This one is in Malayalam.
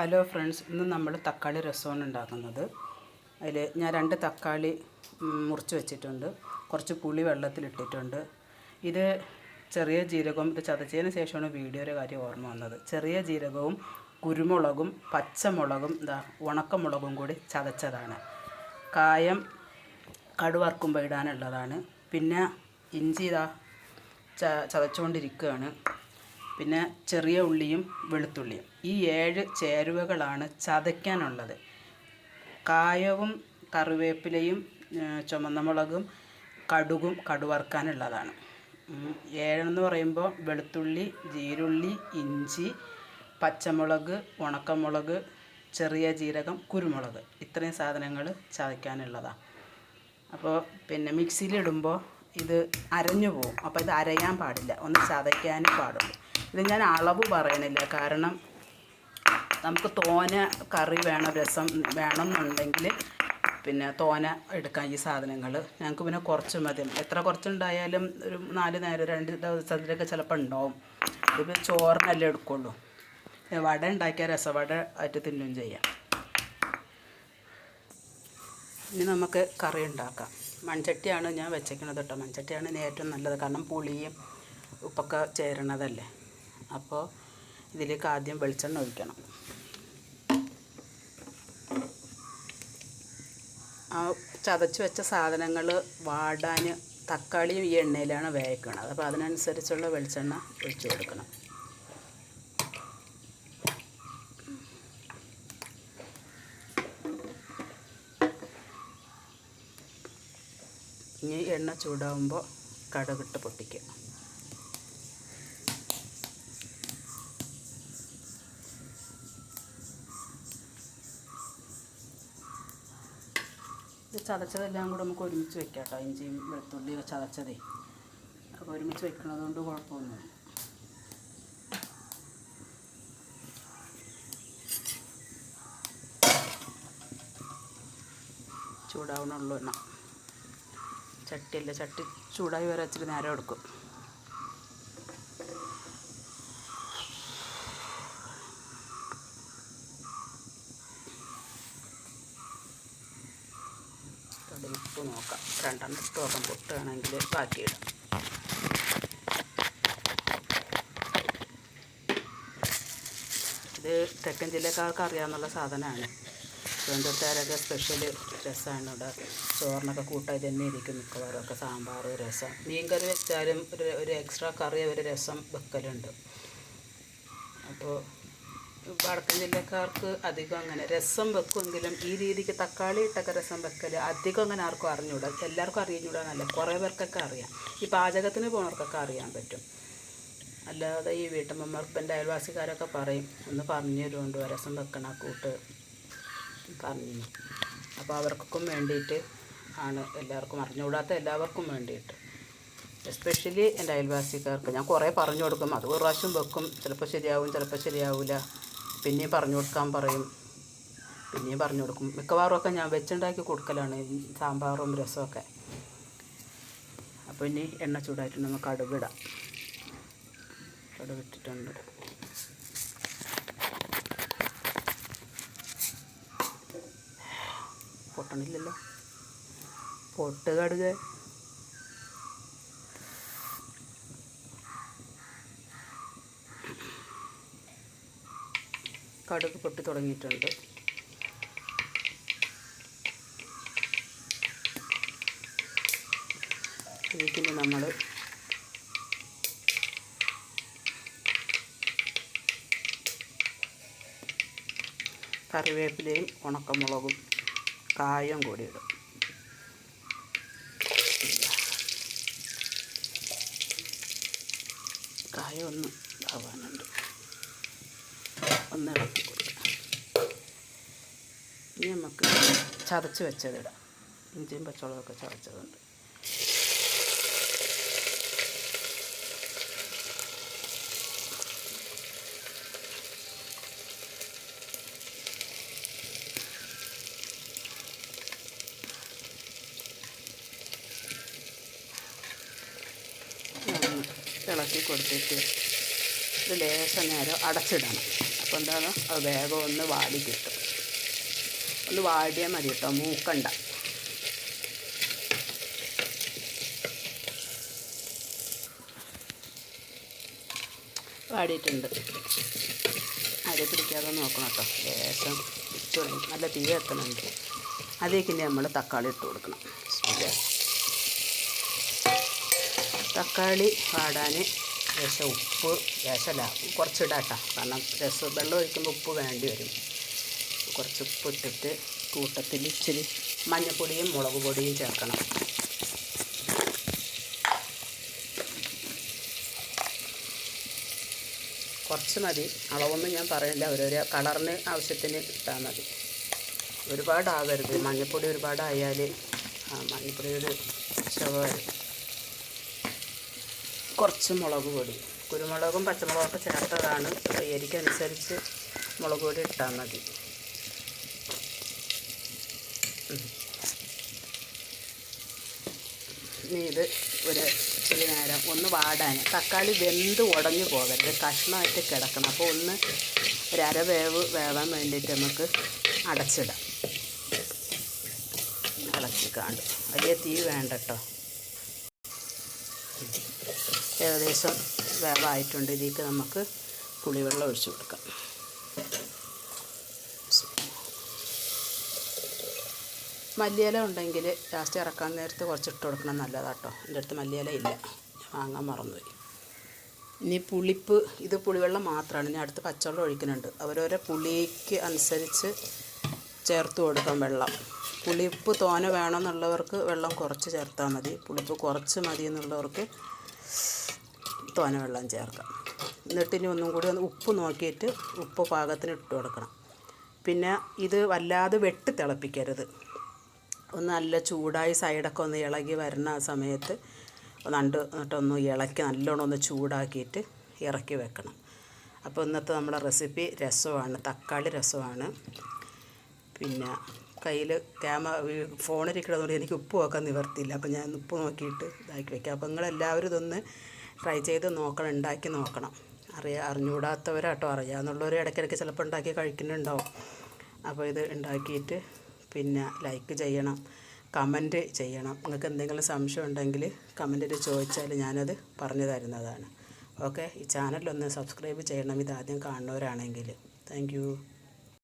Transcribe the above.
ഹലോ ഫ്രണ്ട്സ്, ഇന്ന് നമ്മൾ തക്കാളി രസമാണ് ഉണ്ടാക്കുന്നത്. അതിൽ ഞാൻ 2 തക്കാളി മുറിച്ച് വെച്ചിട്ടുണ്ട്. കുറച്ച് പുളി വെള്ളത്തിലിട്ടിട്ടുണ്ട്. ഇത് ചെറിയ ജീരകം ഇത് ചതച്ചതിന് ശേഷമാണ് വീഡിയോയുടെ കാര്യം ഓർമ്മ വന്നത്. ചെറിയ ജീരകവും കുരുമുളകും പച്ചമുളകും ഉണക്കമുളകും കൂടി ചതച്ചതാണ്. കായം കടുവറുക്കുമ്പോൾ ഇടാനുള്ളതാണ്. പിന്നെ ഇഞ്ചി ചതച്ചുകൊണ്ടിരിക്കുകയാണ്. പിന്നെ ചെറിയ ഉള്ളിയും വെളുത്തുള്ളിയും. ഈ 7 ചേരുവകളാണ് ചതയ്ക്കാനുള്ളത്. കായവും കറിവേപ്പിലയും ചുവന്ന മുളകും കടുകും കടുവറുക്കാനുള്ളതാണ്. 7 എന്ന് പറയുമ്പോൾ വെളുത്തുള്ളി, ജീരുള്ളി, ഇഞ്ചി, പച്ചമുളക്, ഉണക്കമുളക്, ചെറിയ ജീരകം, കുരുമുളക്, ഇത്രയും സാധനങ്ങൾ ചതയ്ക്കാനുള്ളതാണ്. അപ്പോൾ പിന്നെ മിക്സിയിലിടുമ്പോൾ ഇത് അരഞ്ഞു പോകും. അപ്പോൾ ഇത് അരയാൻ പാടില്ല, ഒന്ന് ചതയ്ക്കാനും പാടുള്ളൂ. ഇത് ഞാൻ അളവ് പറയണില്ല, കാരണം നമുക്ക് തോന കറി വേണം, രസം വേണമെന്നുണ്ടെങ്കിൽ പിന്നെ തോന എടുക്കാം ഈ സാധനങ്ങൾ. ഞങ്ങൾക്ക് പിന്നെ കുറച്ച് മതി. എത്ര കുറച്ചുണ്ടായാലും ഒരു 4 നേരം 2 ദിവസത്തിലൊക്കെ ചിലപ്പോൾ ഉണ്ടാവും. ഇത് ചോറിനല്ലേ എടുക്കുള്ളൂ. വട ഉണ്ടാക്കിയ രസവട ആയിട്ട് തിന്നുകയും ചെയ്യാം. ഇനി നമുക്ക് കറി ഉണ്ടാക്കാം. മൺചട്ടിയാണ് ഞാൻ വെച്ചേക്കുന്നത് കേട്ടോ. മൺചട്ടിയാണ് ഏറ്റവും നല്ലത്, കാരണം പുളിയും ഉപ്പൊക്കെ ചേരണതല്ലേ. അപ്പോൾ ഇതിലേക്ക് ആദ്യം വെളിച്ചെണ്ണ ഒഴിക്കണം. ആ ചതച്ച് വെച്ച സാധനങ്ങൾ വാടാൻ തക്കാളിയും ഈ എണ്ണയിലാണ് വേവിക്കുന്നത്. അപ്പോൾ അതിനനുസരിച്ചുള്ള വെളിച്ചെണ്ണ ഒഴിച്ച് കൊടുക്കണം. ഇനി എണ്ണ ചൂടാകുമ്പോൾ കടുകിട്ട് പൊട്ടിക്കുക. ഇത് ചതച്ചതെല്ലാം കൂടെ നമുക്ക് ഒരുമിച്ച് വെക്കാം കേട്ടോ. ഇഞ്ചിയും വെളുത്തുള്ളിയൊക്കെ ചതച്ചതേ, അപ്പോൾ ഒരുമിച്ച് വെക്കുന്നത് കൊണ്ട് കുഴപ്പമൊന്നുമില്ല. ചൂടാവണുള്ളൂ എണ്ണ. ചട്ടിയല്ല, ചട്ടി ചൂടായി വരെ ഇച്ചിരി നേരം എടുക്കും. ഉപ്പ് നോക്കാം, 2 ഇട്ട് നോക്കാം. പൊട്ടുകയാണെങ്കിൽ ബാക്കിയിടാം. ഇത് തെക്കൻ ജില്ലക്കാർക്ക് അറിയാവുന്ന സാധനമാണ്. തിരുവനന്തപുരത്തുകാരൊക്കെ സ്പെഷ്യൽ രസമാണ്. ഇവിടെ ചോറിനൊക്കെ കൂട്ടായി തന്നെ ഇരിക്കും മിക്കവാറുമൊക്കെ. സാമ്പാർ, രസം, മീൻ കറി വെച്ചാലും ഒരു എക്സ്ട്രാ കറി ഒരു രസം വെക്കലുണ്ട്. അപ്പോൾ വടക്കൻ ജില്ലക്കാർക്ക് അധികം അങ്ങനെ രസം വെക്കുമെങ്കിലും ഈ രീതിക്ക് തക്കാളി ഇട്ടൊക്കെ രസം വെക്കൽ അധികം അങ്ങനെ ആർക്കും അറിഞ്ഞൂടാ. എല്ലാവർക്കും അറിഞ്ഞൂടാന്നല്ല, കുറേ പേർക്കൊക്കെ അറിയാം. ഈ പാചകത്തിന് പോകുന്നവർക്കൊക്കെ അറിയാൻ പറ്റും. അല്ലാതെ ഈ വീട്ടമ്മമാർക്ക് എൻ്റെ അയൽവാസിക്കാരൊക്കെ പറയും, ഒന്ന് പറഞ്ഞു തരുകൊണ്ട് രസം വെക്കണ കൂട്ട് പറഞ്ഞു. അപ്പോൾ അവർക്കൊക്കെ വേണ്ടിയിട്ട് ആണ്, എല്ലാവർക്കും അറിഞ്ഞുകൂടാത്ത എല്ലാവർക്കും വേണ്ടിയിട്ട്. എസ്പെഷ്യലി എൻ്റെ അയൽവാസിക്കാർക്ക് ഞാൻ കുറേ പറഞ്ഞു കൊടുക്കും. അത് ഒരു പ്രാവശ്യം വെക്കും, ചിലപ്പോൾ ശരിയാവും, ചിലപ്പോൾ ശരിയാവില്ല. പിന്നെയും പറഞ്ഞു കൊടുക്കാൻ പറയും, പിന്നെയും പറഞ്ഞു കൊടുക്കും. മിക്കവാറുമൊക്കെ ഞാൻ വെച്ചുണ്ടാക്കി കൊടുക്കലാണ് സാമ്പാറും രസമൊക്കെ. അപ്പോൾ ഇനി എണ്ണ ചൂടായിട്ട് നമുക്ക് കടുകിടാം. കടുകിട്ടിട്ടുണ്ട്. പൊട്ടണില്ലല്ലോ, പൊട്ട് കടുക്. കടുക് പൊട്ടി തുടങ്ങിയിട്ടുണ്ട്. ഇതിന് നമ്മൾ കറിവേപ്പിലയും ഉണക്കമുളകും കായം കൂടി ഇടും. കായം ഒന്ന് ഇതാവാനുണ്ട്, ഒന്ന് ഇളക്കി കൊടുക്കാം. ഇനി നമുക്ക് ചതച്ച് വെച്ചതിടാം. ഇഞ്ചിയും പച്ചമുളകൊക്കെ ചതച്ചതുണ്ട്. ഇളക്കി കൊടുത്തിട്ട് ഇത് ലേശം നേരം അടച്ചിടണം. അപ്പോൾ എന്താണ് അത് വേഗം ഒന്ന് വാടി കിട്ടും. ഒന്ന് വാടിയാൽ മതി കേട്ടോ, മൂക്കണ്ട. വാടിയിട്ടുണ്ട്. അരി പിടിക്കാതെ നോക്കണം കേട്ടോ. ലേശം നല്ല തീ എത്തണുണ്ട്. അതിലേക്ക് ഇനി നമ്മൾ തക്കാളി ഇട്ട് കൊടുക്കണം. തക്കാളി വാടാൻ ലേശം ഉപ്പ്, ലേശമല്ല കുറച്ചിടാട്ടോ, കാരണം വെള്ളം ഒഴിക്കുമ്പോൾ ഉപ്പ് വേണ്ടി വരും. കുറച്ച് ഉപ്പ് ഇട്ടിട്ട് കൂട്ടത്തിൽ ഇച്ചിരി മഞ്ഞൾപ്പൊടിയും മുളക് പൊടിയും ചേർക്കണം. കുറച്ച് മതി, അളവൊന്നും ഞാൻ പറയില്ല. ഓരോരോ കളറിന് ആവശ്യത്തിന് ഇട്ടാൽ മതി. ഒരുപാടാകരുത്. മഞ്ഞൾപ്പൊടി ഒരുപാടായാൽ മഞ്ഞൾപ്പൊടി ഒരു ചുവ വരും. കുറച്ച് മുളക് പൊടി, കുരുമുളകും പച്ചമുളകൊക്കെ ചേർത്തതാണ്. എരിക്കനുസരിച്ച് മുളക് പൊടി ഇട്ടാൽ മതി. ഇനി ഇത് ഒരു ഇച്ചിരി നേരം ഒന്ന് വാടാൻ. തക്കാളി വെന്ത് ഉടഞ്ഞു പോകരുത്, കഷ്ണമായിട്ട് കിടക്കണം. അപ്പോൾ ഒന്ന് ഒരു അരവേവ് വേവാൻ വേണ്ടിയിട്ട് നമുക്ക് അടച്ചിടാം. ഇളക്കിക്കാണ്ട് വലിയ തീ വേണ്ട കേട്ടോ. ഏകദേശം വേവായിട്ടുണ്ട്. ഇതിലേക്ക് നമുക്ക് പുളിവെള്ളം ഒഴിച്ചു കൊടുക്കാം. മല്ലിയില ഉണ്ടെങ്കിൽ ലാസ്റ്റ് ഇറക്കാൻ നേരത്ത് കുറച്ചിട്ട് കൊടുക്കണം, നല്ലതാട്ടോ. എൻ്റെ അടുത്ത് മല്ലിയില ഇല്ല, വാങ്ങാൻ മറന്നുപോയി. ഇനി പുളിപ്പ്, ഇത് പുളിവെള്ളം മാത്രമാണ്. ഇനി അടുത്ത് പച്ചവെള്ളം ഒഴിക്കുന്നുണ്ട്. ഓരോരോ പുളിക്ക് അനുസരിച്ച് ചേർത്ത് കൊടുക്കാം വെള്ളം. പുളിപ്പ് തോനെ വേണമെന്നുള്ളവർക്ക് വെള്ളം കുറച്ച് ചേർത്താൽ മതി. പുളിപ്പ് കുറച്ച് മതി എന്നുള്ളവർക്ക് തോനെ വെള്ളം ചേർക്കാം. എന്നിട്ട് ഇനി ഒന്നും കൂടി ഒന്ന് ഉപ്പ് നോക്കിയിട്ട് ഉപ്പ് പാകത്തിന് ഇട്ട് കൊടുക്കണം. പിന്നെ ഇത് വല്ലാതെ വെട്ടി തിളപ്പിക്കരുത്. ഒന്ന് നല്ല ചൂടായി സൈഡൊക്കെ ഒന്ന് ഇളകി വരുന്ന ആ സമയത്ത് എന്നിട്ടൊന്ന് ഇളക്കി നല്ലോണം ഒന്ന് ചൂടാക്കിയിട്ട് ഇറക്കി വെക്കണം. അപ്പോൾ ഇന്നത്തെ നമ്മുടെ റെസിപ്പി രസമാണ്, തക്കാളി രസമാണ്. പിന്നെ കയ്യിൽ ഫോണിരിക്കണതുകൊണ്ട് എനിക്ക് ഉപ്പ് നോക്കാൻ നിവർത്തിയില്ല. അപ്പോൾ ഞാൻ ഉപ്പ് നോക്കിയിട്ട് ഇതാക്കി വയ്ക്കാം. അപ്പോൾ നിങ്ങളെല്ലാവരും ഇതൊന്ന് ട്രൈ ചെയ്ത് നോക്കണം, ഉണ്ടാക്കി നോക്കണം. അറിഞ്ഞുകൂടാത്തവരാട്ടോ, അറിയാമെന്നുള്ളവർ ഇടയ്ക്കിടയ്ക്ക് ചിലപ്പോൾ ഉണ്ടാക്കി കഴിക്കുന്നുണ്ടാവും. അപ്പോൾ ഇത് ഉണ്ടാക്കിയിട്ട് പിന്നെ ലൈക്ക് ചെയ്യണം, കമൻറ്റ് ചെയ്യണം. നിങ്ങൾക്ക് എന്തെങ്കിലും സംശയം ഉണ്ടെങ്കിൽ കമൻറ്റിൽ ചോദിച്ചാൽ ഞാനത് പറഞ്ഞു തരുന്നതാണ്. ഓക്കെ, ഈ ചാനലൊന്ന് സബ്സ്ക്രൈബ് ചെയ്യണം, ഇതാദ്യം കാണുന്നവരാണെങ്കിൽ. Thank you.